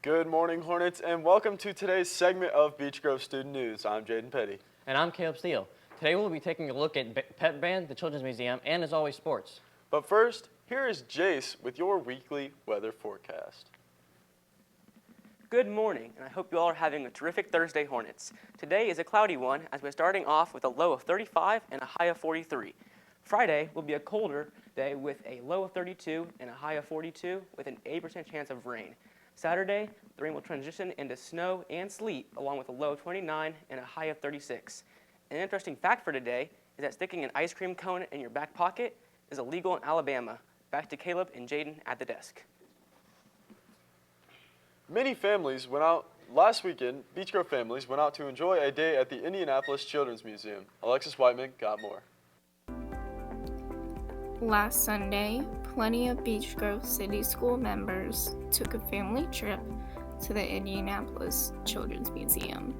Good morning, Hornets, and welcome to today's segment of Beech Grove Student News. I'm Jaden Petty. And I'm Caleb Steele. Today we'll be taking a look at Pep Band, the Children's Museum, and as always, sports. But first, here is Jace with your weekly weather forecast. Good morning, and I hope you all are having a terrific Thursday, Hornets. Today is a cloudy one, as we're starting off with a low of 35 and a high of 43. Friday will be a colder day with a low of 32 and a high of 42 with an 80% chance of rain. Saturday, the rain will transition into snow and sleet, along with a low of 29 and a high of 36. An interesting fact for today is that sticking an ice cream cone in your back pocket is illegal in Alabama. Back to Caleb and Jaden at the desk. Many families went out last weekend. Beech Grove families went out to enjoy a day at the Indianapolis Children's Museum. Alexis Whiteman got more. Last Sunday, plenty of Beech Grove City School members took a family trip to the Indianapolis Children's Museum.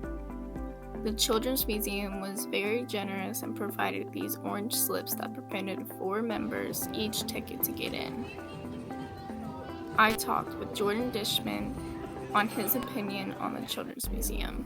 The Children's Museum was very generous and provided these orange slips that prevented 4 members each ticket to get in. I talked with Jordan Dishman on his opinion on the Children's Museum.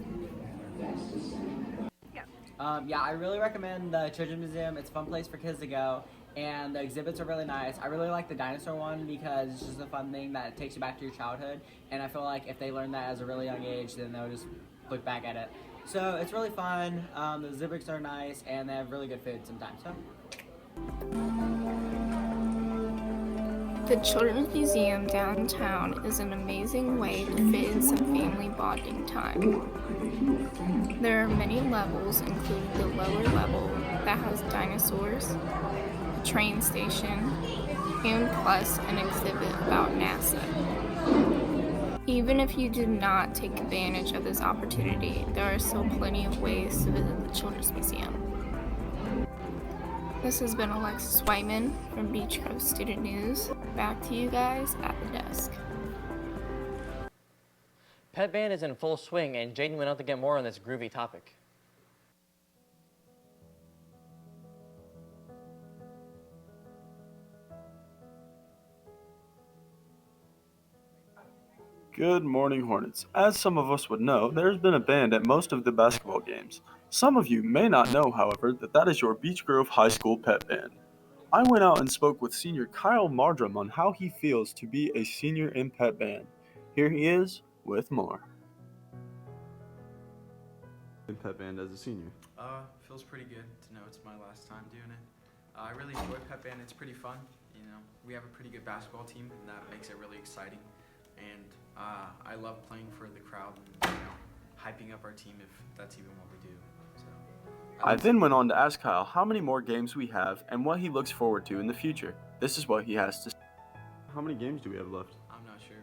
Yeah, I really recommend the Children's Museum. It's a fun place for kids to go, and the exhibits are really nice. I really like the dinosaur one because it's just a fun thing that takes you back to your childhood, and I feel like if they learn that as a really young age, then they'll just look back at it. So it's really fun. The exhibits are nice, and they have really good food sometimes. So. The Children's Museum downtown is an amazing way to fit in some family bonding time. There are many levels, including the lower level that has dinosaurs, a train station, and plus an exhibit about NASA. Even if you do not take advantage of this opportunity, there are still plenty of ways to visit the Children's Museum. This has been Alexis Whiteman from Beech Grove Student News. Back to you guys at the desk. Pep Band is in full swing, and Jaden went out to get more on this groovy topic. Good morning, Hornets. As some of us would know, there's been a band at most of the basketball games. Some of you may not know, however, that is your Beech Grove High School pep band. I went out and spoke with senior Kyle Mardrum on how he feels to be a senior in pep band. Here he is with more. In pep band as a senior. Feels pretty good to know it's my last time doing it. I really enjoy pep band. It's pretty fun. You know, we have a pretty good basketball team, and that makes it really exciting. And I love playing for the crowd and hyping up our team if that's even what we do. So I then went on to ask Kyle how many more games we have and what he looks forward to in the future. This is what he has to say. How many games do we have left? I'm not sure.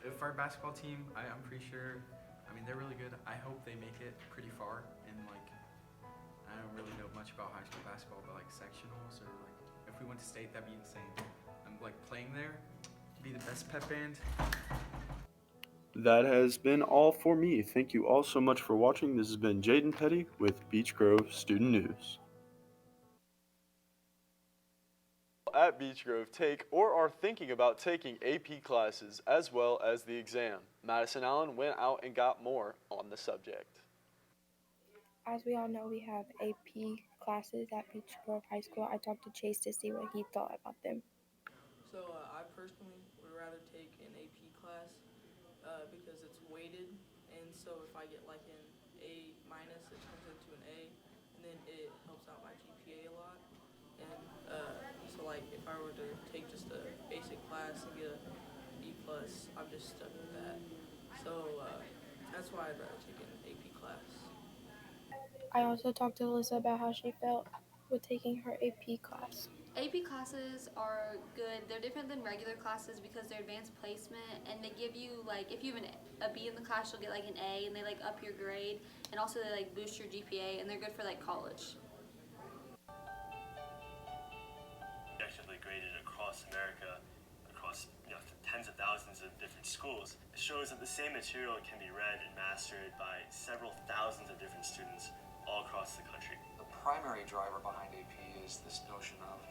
If our basketball team, I'm pretty sure. I mean, they're really good. I hope they make it pretty far. And I don't really know much about high school basketball, but sectionals or if we went to state, that'd be insane. I'm playing there, be the best pep band. That has been all for me. Thank you all so much for watching. This has been Jaden Petty with Beech Grove Student News. At Beech Grove take or are thinking about taking AP classes as well as the exam. Madison Allen went out and got more on the subject. As we all know, we have AP classes at Beech Grove High School. I talked to Chase to see what he thought about them. So I personally would rather take an AP class because it's weighted, and so if I get an A minus, it turns into an A, and then it helps out my GPA a lot. And so if I were to take just a basic class and get a B plus, I'm just stuck with that. So that's why I'd rather take an AP class. I also talked to Alyssa about how she felt with taking her AP class. AP classes are good. They're different than regular classes because they're advanced placement, and they give you if you have a B in the class, you'll get an A, and they up your grade, and also they boost your GPA, and they're good for college. Objectively graded across America, across tens of thousands of different schools. It shows that the same material can be read and mastered by several thousands of different students all across the country. The primary driver behind AP is this notion of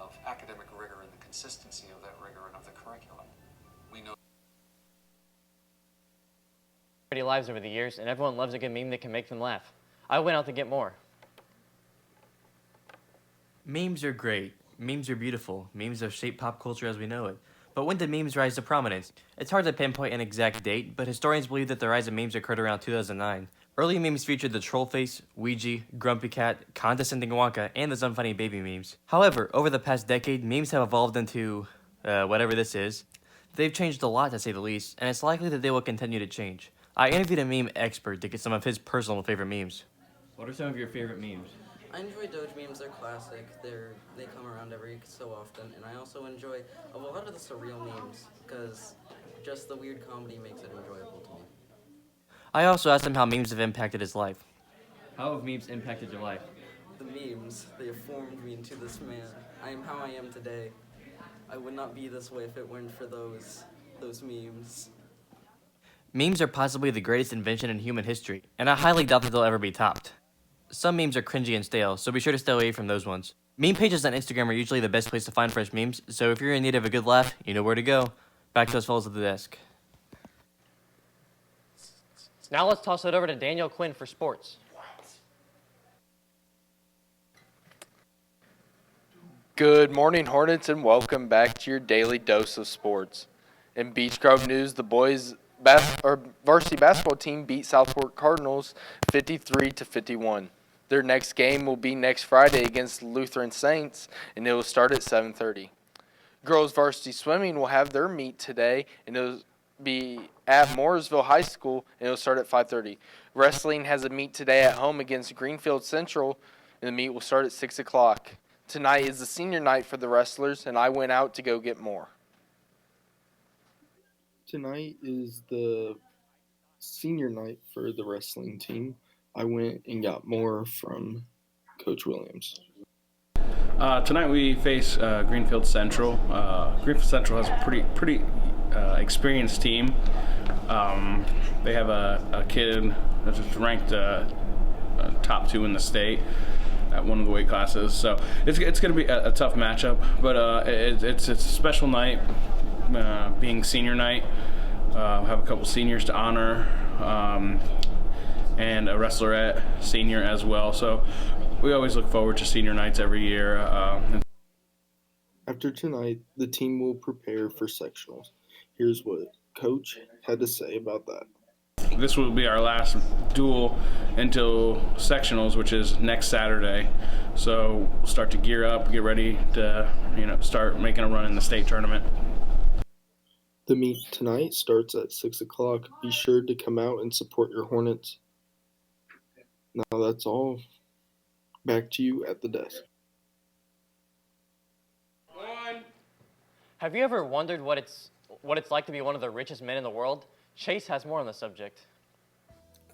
of academic rigor and the consistency of that rigor and of the curriculum. We know Lives over the years, and everyone loves a good meme that can make them laugh. I went out to get more. Memes are great. Memes are beautiful. Memes have shaped pop culture as we know it. But when did memes rise to prominence? It's hard to pinpoint an exact date, but historians believe that the rise of memes occurred around 2009. Early memes featured the troll face, Ouija, grumpy cat, condescending Wonka, and the unfunny baby memes. However, over the past decade, memes have evolved into, whatever this is. They've changed a lot to say the least, and it's likely that they will continue to change. I interviewed a meme expert to get some of his personal favorite memes. What are some of your favorite memes? I enjoy Doge memes. They're classic. They come around every so often, and I also enjoy a lot of the surreal memes because just the weird comedy makes it enjoyable to me. I also asked him how memes have impacted his life. How have memes impacted your life? The memes, they have formed me into this man. I am how I am today. I would not be this way if it weren't for those memes. Memes are possibly the greatest invention in human history, and I highly doubt that they'll ever be topped. Some memes are cringy and stale, so be sure to stay away from those ones. Meme pages on Instagram are usually the best place to find fresh memes, so if you're in need of a good laugh, you know where to go. Back to us fellas at the desk. Now let's toss it over to Daniel Quinn for sports. Good morning, Hornets, and welcome back to your daily dose of sports. In Beech Grove news, the boys' varsity basketball team beat Southport Cardinals 53-51. Their next game will be next Friday against Lutheran Saints, and it will start at 7:30. Girls' varsity swimming will have their meet today, and it will be at Mooresville High School, and it will start at 5:30. Wrestling has a meet today at home against Greenfield Central, and the meet will start at 6 o'clock. Tonight is the senior night for the wrestlers, and I went out to go get more. Tonight is the senior night for the wrestling team. I went and got more from Coach Williams. Tonight we face Greenfield Central. Greenfield Central has a pretty experienced team. They have a kid that's ranked top 2 in the state at one of the weight classes. So it's going to be a tough matchup, but it's a special night, being senior night. Have a couple seniors to honor, and a wrestlerette senior as well. So we always look forward to senior nights every year. After tonight, the team will prepare for sectionals. Here's what Coach had to say about that. This will be our last duel until sectionals, which is next Saturday. So we'll start to gear up, get ready to start making a run in the state tournament. The meet tonight starts at 6 o'clock. Be sure to come out and support your Hornets. Now that's all. Back to you at the desk. Have you ever wondered what it's like to be one of the richest men in the world? Chase has more on the subject.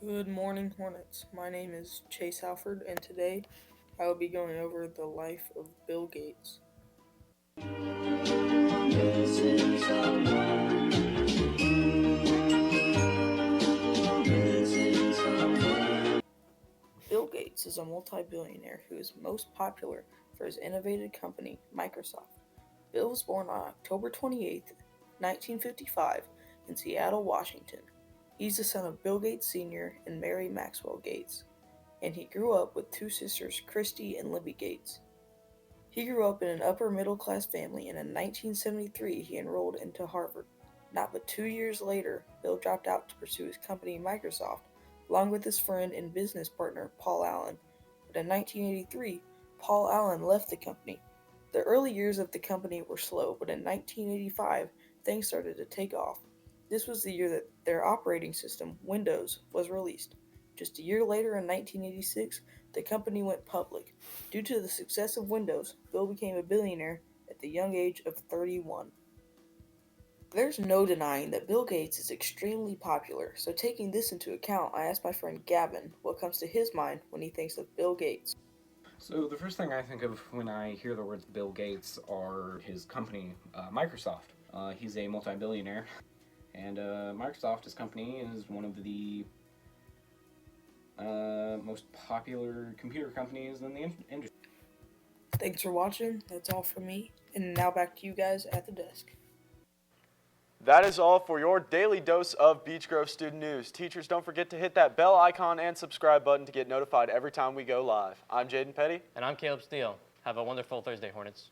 Good morning, Hornets. My name is Chase Halford, and today I will be going over the life of Bill Gates. Bill Gates is a multi-billionaire who is most popular for his innovative company, Microsoft. Bill was born on October 28, 1955, in Seattle, Washington. He's the son of Bill Gates Sr. and Mary Maxwell Gates, and he grew up with 2 sisters, Christy and Libby Gates. He grew up in an upper-middle-class family, and in 1973 he enrolled into Harvard. Not but 2 years later, Bill dropped out to pursue his company Microsoft, along with his friend and business partner Paul Allen. But in 1983, Paul Allen left the company. The early years of the company were slow, but in 1985, things started to take off. This was the year that their operating system, Windows, was released. Just a year later, in 1986, the company went public. Due to the success of Windows, Bill became a billionaire at the young age of 31. There's no denying that Bill Gates is extremely popular, so taking this into account, I asked my friend Gavin what comes to his mind when he thinks of Bill Gates. So the first thing I think of when I hear the words Bill Gates are his company, Microsoft. He's a multi-billionaire, and Microsoft, his company, is one of the most popular computer companies in the industry. Thanks for watching. That's all from me. And now back to you guys at the desk. That is all for your daily dose of Beech Grove student news. Teachers, don't forget to hit that bell icon and subscribe button to get notified every time we go live. I'm Jaden Petty. And I'm Caleb Steele. Have a wonderful Thursday, Hornets.